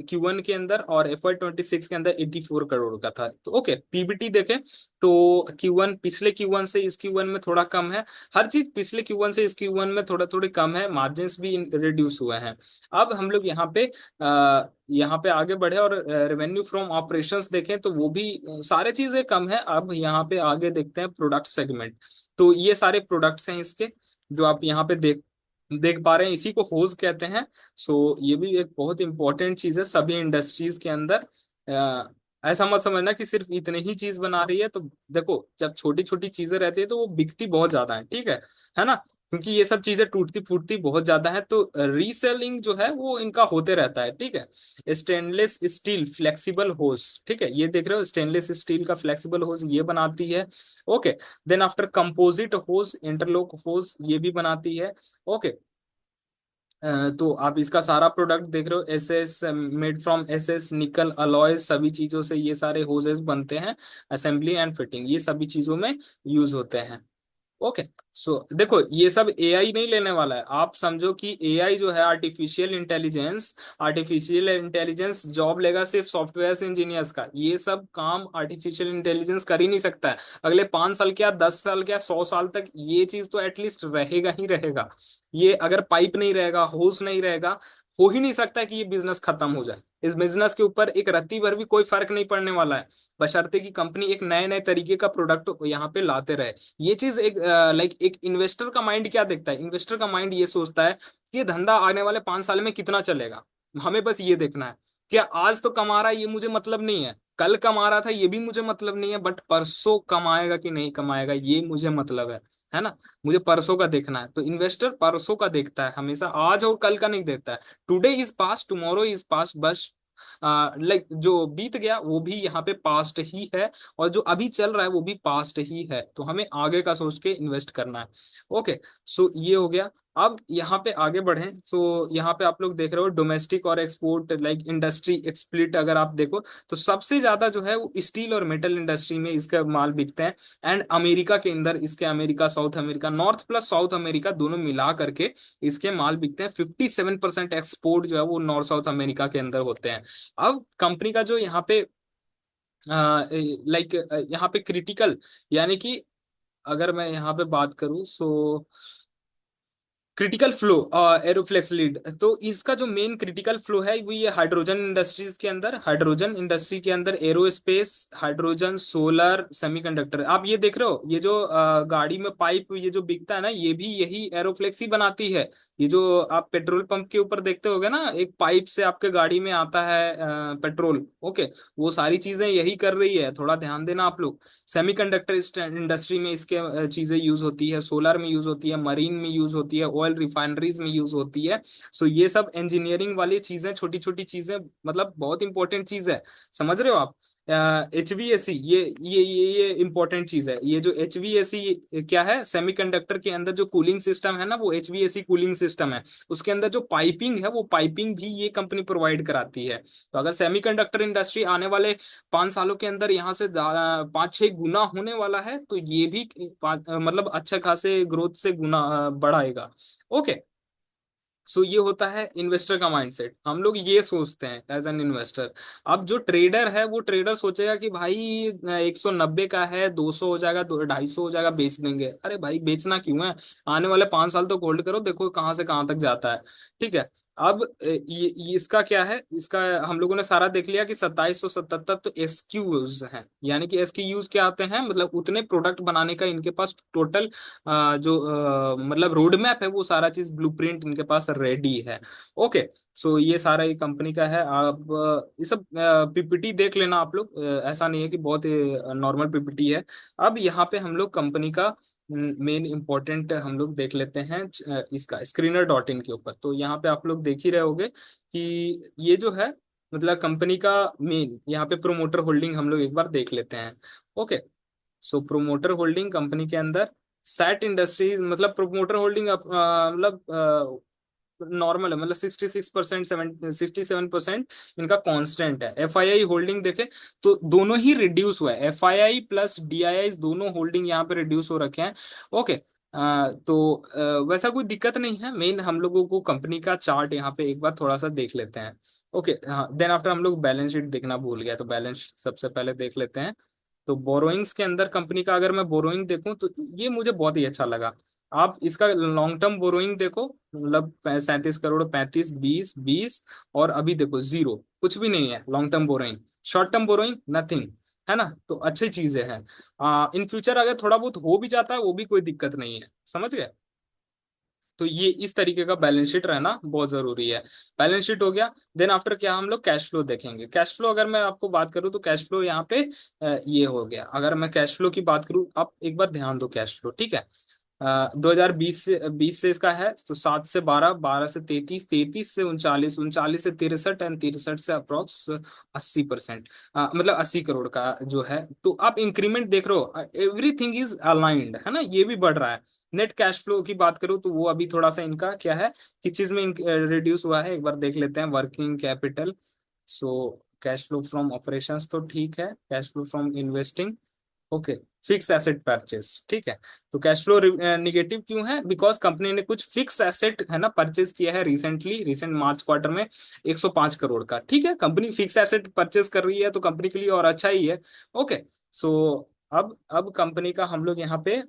Speaker 1: Q1 के अंदर और FY 26 के अंदर 84 करोड़ का था। तो ओके, पीबीटी देखें तो Q1 पिछले Q1 से इस Q1 में थोड़ा कम है, हर चीज पिछले Q1 से इस Q1 में थोड़ा थोड़ी कम है, मार्जिन भी रिड्यूस हुए हैं। अब हम लोग यहाँ पे आगे बढ़े और रेवेन्यू फ्रॉम ऑपरेशंस देखें तो वो भी सारे चीजें कम है। अब यहाँ पे आगे देखते हैं प्रोडक्ट सेगमेंट, तो ये सारे प्रोडक्ट्स हैं इसके, जो आप यहाँ पे देख देख पा रहे हैं, इसी को होज कहते हैं। सो ये भी एक बहुत इंपॉर्टेंट चीज है सभी इंडस्ट्रीज के अंदर। ऐसा मत समझना कि सिर्फ इतने ही चीज बना रही है, तो देखो जब छोटी छोटी चीजें रहती है तो वो बिकती बहुत ज्यादा है, ठीक है ना, क्योंकि ये सब चीजें टूटती फूटती बहुत ज्यादा है, तो रीसेलिंग जो है वो इनका होते रहता है, ठीक है। स्टेनलेस स्टील फ्लेक्सिबल होज, ठीक है, ये देख रहे हो, स्टेनलेस स्टील का फ्लेक्सिबल होज ये बनाती है। ओके, देन आफ्टर कंपोजिट होज, इंटरलॉक होज ये भी बनाती है। ओके, तो आप इसका सारा प्रोडक्ट देख रहे हो, S S made from S S निकल अलॉय, सभी चीजों से ये सारे होजेस बनते हैं। असेंबली एंड फिटिंग ये सभी चीजों में यूज होते हैं। ओके। सो देखो ये सब एआई नहीं लेने वाला है। आप समझो कि एआई जो है आर्टिफिशियल इंटेलिजेंस जॉब लेगा सिर्फ सॉफ्टवेयर इंजीनियर्स का। ये सब काम आर्टिफिशियल इंटेलिजेंस कर ही नहीं सकता है। अगले 5 साल क्या, 10 साल क्या, 100 साल तक ये चीज तो एटलीस्ट रहेगा ही रहेगा। ये अगर पाइप नहीं रहेगा, होस नहीं रहेगा, हो ही नहीं सकता कि ये बिजनेस खत्म हो जाए। इस बिजनेस के ऊपर एक रत्ती भर भी कोई फर्क नहीं पड़ने वाला है, बशर्ते कि कंपनी एक नए नए तरीके का प्रोडक्ट यहाँ पे लाते रहे। ये चीज एक लाइक एक इन्वेस्टर का माइंड क्या देखता है, इन्वेस्टर का माइंड ये सोचता है कि ये धंधा आने वाले 5 साल में कितना चलेगा। हमें बस ये देखना है कि आज तो कमा रहा है ये मुझे मतलब नहीं है, कल कमा रहा था ये भी मुझे मतलब नहीं है, बट परसों कमाएगा कि नहीं कमाएगा ये मुझे मतलब है ना। मुझे परसों का देखना है। तो इन्वेस्टर परसों का देखता है हमेशा, आज और कल का नहीं देखता है। Today is past, tomorrow is past, बस लाइक जो बीत गया वो भी यहाँ पे पास्ट ही है, और जो अभी चल रहा है वो भी पास्ट ही है। तो हमें आगे का सोच के इन्वेस्ट करना है। ओके। सो ये हो गया। अब यहाँ पे आगे बढ़ें। सो यहाँ पे आप लोग देख रहे हो डोमेस्टिक और एक्सपोर्ट लाइक इंडस्ट्री एक्सप्लिट, अगर आप देखो तो सबसे ज्यादा जो है वो स्टील और मेटल इंडस्ट्री में इसका माल बिकते हैं। एंड अमेरिका के अंदर इसके, America, south America, north plus south America दोनों मिला करके इसके माल बिकते हैं। 57% एक्सपोर्ट जो है वो नॉर्थ साउथ अमेरिका के अंदर होते हैं। अब कंपनी का जो यहाँ पे लाइक यहाँ पे क्रिटिकल, यानी कि अगर मैं यहाँ पे बात करूँ, सो क्रिटिकल फ्लो एरोफ्लेक्स लीड, तो इसका जो मेन क्रिटिकल फ्लो है वो ये हाइड्रोजन इंडस्ट्रीज के अंदर, हाइड्रोजन इंडस्ट्री के अंदर एरोस्पेस, हाइड्रोजन, सोलर, सेमीकंडक्टर। आप ये देख रहे हो ये जो गाड़ी में पाइप ये जो बिकता है ना, ये भी यही एरोफ्लेक्स ही बनाती है। ये जो आप पेट्रोल पंप के ऊपर देखते होगे ना, एक पाइप से आपके गाड़ी में आता है पेट्रोल। ओके। वो सारी चीजें यही कर रही है, थोड़ा ध्यान देना आप लोग। सेमीकंडक्टर इंडस्ट्री में इसके चीजें यूज होती है, सोलर में यूज होती है, मरीन में यूज होती है, ऑयल रिफाइनरीज में यूज होती है। सो ये सब इंजीनियरिंग वाली चीजें, छोटी छोटी चीजें, मतलब बहुत इंपॉर्टेंट चीज है। समझ रहे हो आप। HVAC ये इंपॉर्टेंट चीज है। ये जो HVAC क्या है, सेमीकंडक्टर के अंदर जो कूलिंग सिस्टम है ना, वो HVAC कूलिंग सिस्टम है। उसके अंदर जो पाइपिंग है वो पाइपिंग भी ये कंपनी प्रोवाइड कराती है। तो अगर सेमीकंडक्टर इंडस्ट्री आने वाले 5 सालों के अंदर यहाँ से 5-6 गुना होने वाला है, तो ये भी मतलब अच्छा खासे ग्रोथ से गुना बढ़ाएगा। ओके। सो ये होता है इन्वेस्टर का माइंडसेट, हम लोग ये सोचते हैं एज एन इन्वेस्टर। अब जो ट्रेडर है वो ट्रेडर सोचेगा कि भाई 190 का है, 200 हो जाएगा, 250 हो जाएगा, बेच देंगे। अरे भाई बेचना क्यों है, आने वाले 5 साल तो होल्ड करो, देखो कहाँ से कहाँ तक जाता है। ठीक है। अब ये इसका क्या है, इसका हम लोगों ने सारा देख लिया कि 2777 तो SKUs हैं। यानी कि SKUs क्या आते हैं, मतलब उतने प्रोडक्ट बनाने का इनके पास टोटल जो मतलब रोड मैप है, वो सारा चीज ब्लूप्रिंट इनके पास रेडी है। ओके। सो ये सारा ये कंपनी का है। आप ये सब PPT देख लेना आप लोग, ऐसा नहीं है कि बहुत नॉर्मल PPT है। अब यहाँ पे हम लोग कंपनी का मेन इंपॉर्टेंट हम लोग देख लेते हैं इसका स्क्रीनर.इन के ऊपर। तो यहाँ पे आप लोग देख ही रहे होगे कि ये जो है मतलब कंपनी का मेन, यहाँ पे प्रोमोटर होल्डिंग हम लोग एक बार देख लेते हैं। ओके। सो प्रोमोटर होल्डिंग कंपनी के अंदर सैट इंडस्ट्रीज, मतलब प्रोमोटर होल्डिंग मतलब नॉर्मल है, मतलब 66%, 67% इनका कांस्टेंट है। FII होल्डिंग देखे तो दोनों ही रिड्यूस हुआ है, FII प्लस DII दोनों होल्डिंग यहाँ पे रिड्यूस हो रखे हैं। ओके। तो वैसा कोई दिक्कत नहीं है। मेन हम लोगों को कंपनी का चार्ट यहाँ पे एक बार थोड़ा सा देख लेते हैं। ओके। हाँ, देन आफ्टर हम लोग बैलेंस शीट देखना भूल गया, तो बैलेंस शीट सबसे पहले देख लेते हैं। तो बोरोइंग्स के अंदर कंपनी का अगर मैं बोरोइंग देखूं तो ये मुझे बहुत ही अच्छा लगा। आप इसका लॉन्ग टर्म बोरोइंग देखो, मतलब 37 करोड़, 35, 20, 20, और अभी देखो जीरो, कुछ भी नहीं है long term borrowing. Short term borrowing nothing, है ना। तो अच्छी चीजें हैं। इन फ्यूचर अगर थोड़ा बहुत हो भी जाता है वो भी कोई दिक्कत नहीं है, समझ गए। तो ये इस तरीके का बैलेंस शीट रहना बहुत जरूरी है। बैलेंस शीट हो गया। देन आफ्टर क्या हम लोग कैश फ्लो देखेंगे। कैश फ्लो अगर मैं आपको बात करूं तो कैश फ्लो यहाँ पे ये हो गया। अगर मैं कैश फ्लो की बात करूं, आप एक बार ध्यान दो कैश फ्लो, ठीक है। 2020 से इसका है तो 7 से 12, 12 से 33, 33 से 39, 39 से 63 एंड 63 से अप्रोक्स 80%, मतलब 80 करोड़ का जो है। तो आप इंक्रीमेंट देख रहे हो, एवरीथिंग इज अलाइंड है ना, ये भी बढ़ रहा है। नेट कैश फ्लो की बात करूं तो वो अभी थोड़ा सा इनका क्या है, किस चीज में रिड्यूस हुआ है, एक बार देख लेते हैं। Working capital, so cash flow from operations तो ठीक है, cash flow from investing, okay. Fix asset purchase, ठीक है। तो कैश फ्लो निगेटिव क्यों है? बिकॉज कंपनी ने कुछ फिक्स एसेट है ना परचेज किया है रिसेंटली, रिसेंट मार्च क्वार्टर में 105 करोड़ का, ठीक है। कंपनी फिक्स एसेट परचेज कर रही है तो कंपनी के लिए और अच्छा ही है, ओके। सो अब कंपनी का हम लोग यहाँ पे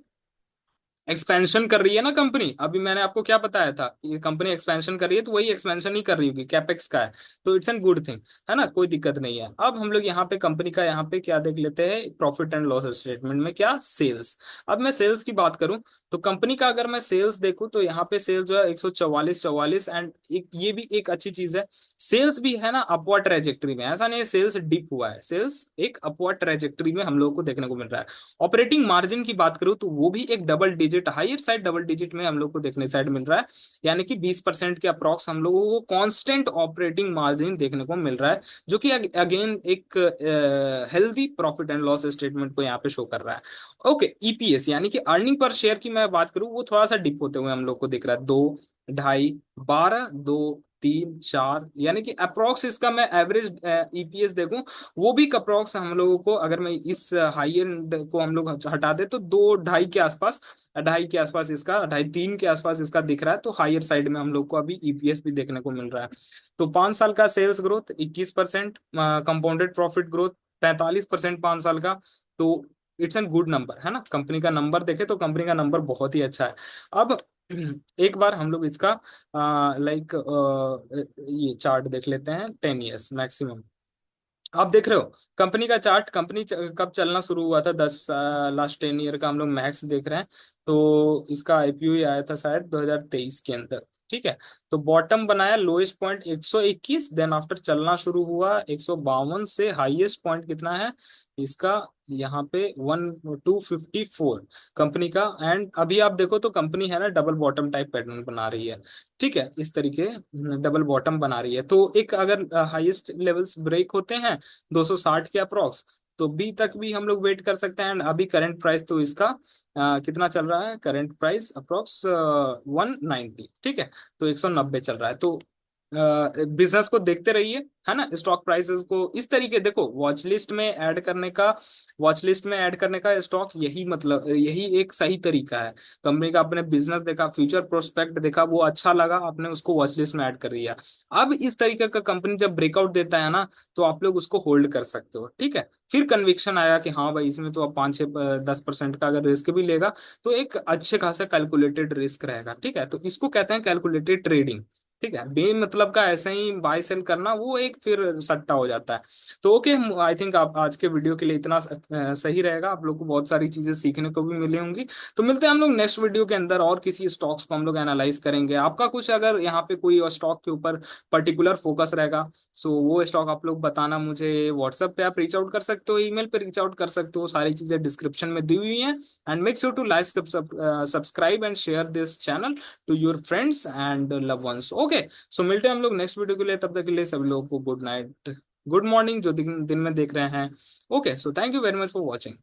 Speaker 1: एक्सपेंशन कर रही है ना कंपनी, अभी मैंने आपको क्या बताया था, ये कंपनी एक्सपेंशन कर रही है तो वही एक्सपेंशन ही कर रही होगी, कैपेक्स का है। तो इट्स एन गुड थिंग, है ना, कोई दिक्कत नहीं है। अब हम लोग यहाँ पे कंपनी का यहाँ पे क्या देख लेते हैं, प्रॉफिट एंड लॉस स्टेटमेंट में क्या, सेल्स। अब मैं सेल्स की बात करूं तो कंपनी का अगर मैं सेल्स देखूं तो यहाँ पे सेल्स जो है 144 एंड एक ये भी एक अच्छी चीज है, सेल्स भी है ना अपवर्ड ट्रेजेक्टरी में, ऐसा नहीं है सेल्स डिप हुआ है, सेल्स एक अपवर्ड ट्रेजेक्टरी में हम लोग को देखने को मिल रहा है। ऑपरेटिंग मार्जिन की बात करूं तो वो भी एक double digit, higher side double digit में हम लोग को देखने साइड मिल रहा है, यानी कि 20% के अप्रॉक्स हम लोगों को कांस्टेंट ऑपरेटिंग मार्जिन देखने को मिल रहा है, जो कि अगेन एक healthy profit and loss statement को यहाँ पे शो कर रहा है। ओके, ईपीएस यानी कि अर्निंग पर शेयर की मैं बात करूं वो थोड़ा सा डिप होते हुए हम लोग को दिख रहा है, 2, 2.5, 12, 2, 3, 4, यानी कि अप्रोक्स इसका मैं एवरेज ईपीएस देखूं वो भी अप्रोक्स हम लोगों को, अगर मैं इस हाई एंड को हम लोग हटा दे तो 2, 2.5 के आसपास, 2.5 के आसपास इसका, 2.5, 3 के आसपास इसका दिख रहा है। तो हायर साइड में हम लोग को अभी ईपीएस भी देखने को मिल रहा है। तो 5 साल का sales growth 21%, compounded profit growth 45% 5 साल का। तो इट्स एन गुड नंबर है ना, कंपनी का नंबर देखे तो कंपनी का नंबर बहुत ही अच्छा है। अब एक बार हम लोग इसका लाइक ये चार्ट देख लेते हैं, 10 ईयर्स मैक्सिमम। आप देख रहे हो कंपनी का चार्ट, कंपनी कब चलना शुरू हुआ था, 10 लास्ट 10 ईयर का हम लोग मैक्स देख रहे हैं। तो इसका आईपीओ ही आया था शायद 2023 के अंदर, ठीक है। तो बॉटम बनाया लोएस्ट पॉइंट 121, देन आफ्टर चलना शुरू हुआ 152 से, हाईएस्ट पॉइंट कितना है इसका यहाँ पे 1254 कंपनी का। एंड अभी आप देखो तो कंपनी है ना डबल बॉटम टाइप पैटर्न बना रही है, ठीक है, इस तरीके डबल बॉटम बना रही है। तो एक अगर हाईएस्ट लेवल्स ब्रेक होते हैं 260 के अप्रोक्स, तो बी तक भी हम लोग वेट कर सकते हैं। अभी करंट प्राइस तो इसका कितना चल रहा है, करंट प्राइस अप्रोक्स 190, ठीक है। तो 190 चल रहा है। तो बिजनेस को देखते रहिए है ना, स्टॉक प्राइसेस को इस तरीके देखो, वॉच लिस्ट में ऐड करने का स्टॉक, यही मतलब यही एक सही तरीका है। कंपनी का आपने बिजनेस देखा, फ्यूचर प्रोस्पेक्ट देखा, वो अच्छा लगा, आपने उसको वॉच लिस्ट में ऐड कर दिया। अब इस तरीके का कंपनी जब ब्रेकआउट देता है ना, तो आप लोग उसको होल्ड कर सकते हो, ठीक है। फिर कन्विक्शन आया कि हाँ भाई इसमें तो अब 5 से 10% का अगर रिस्क भी लेगा तो एक अच्छे खासा कैलकुलेटेड रिस्क रहेगा, ठीक है। तो इसको कहते हैं कैलकुलेटेड ट्रेडिंग, ठीक है। बे मतलब का ऐसे ही बाय सेल करना वो एक फिर सट्टा हो जाता है। तो ओके, आई थिंक आप आज के वीडियो के लिए इतना सही रहेगा, आप लोग को बहुत सारी चीजें सीखने को भी मिली होंगी। तो मिलते हैं हम लोग नेक्स्ट वीडियो के अंदर, और किसी स्टॉक्स को हम लोग एनालाइज करेंगे। आपका कुछ अगर यहाँ पे कोई स्टॉक के ऊपर पर्टिकुलर फोकस रहेगा, सो वो स्टॉक आप लोग बताना मुझे, व्हाट्सएप पे आप रीच आउट कर सकते हो, ईमेल पे रीच आउट कर सकते हो, सारी चीजें डिस्क्रिप्शन में दी हुई हैं। And make sure to like, subscribe and share this channel to your friends and love once, okay. So मिलते हैं हम लोग नेक्स्ट वीडियो के लिए, तब तक के लिए सभी लोगों को गुड नाइट, गुड मॉर्निंग जो दिन दिन में देख रहे हैं। Okay, so thank you very much for watching.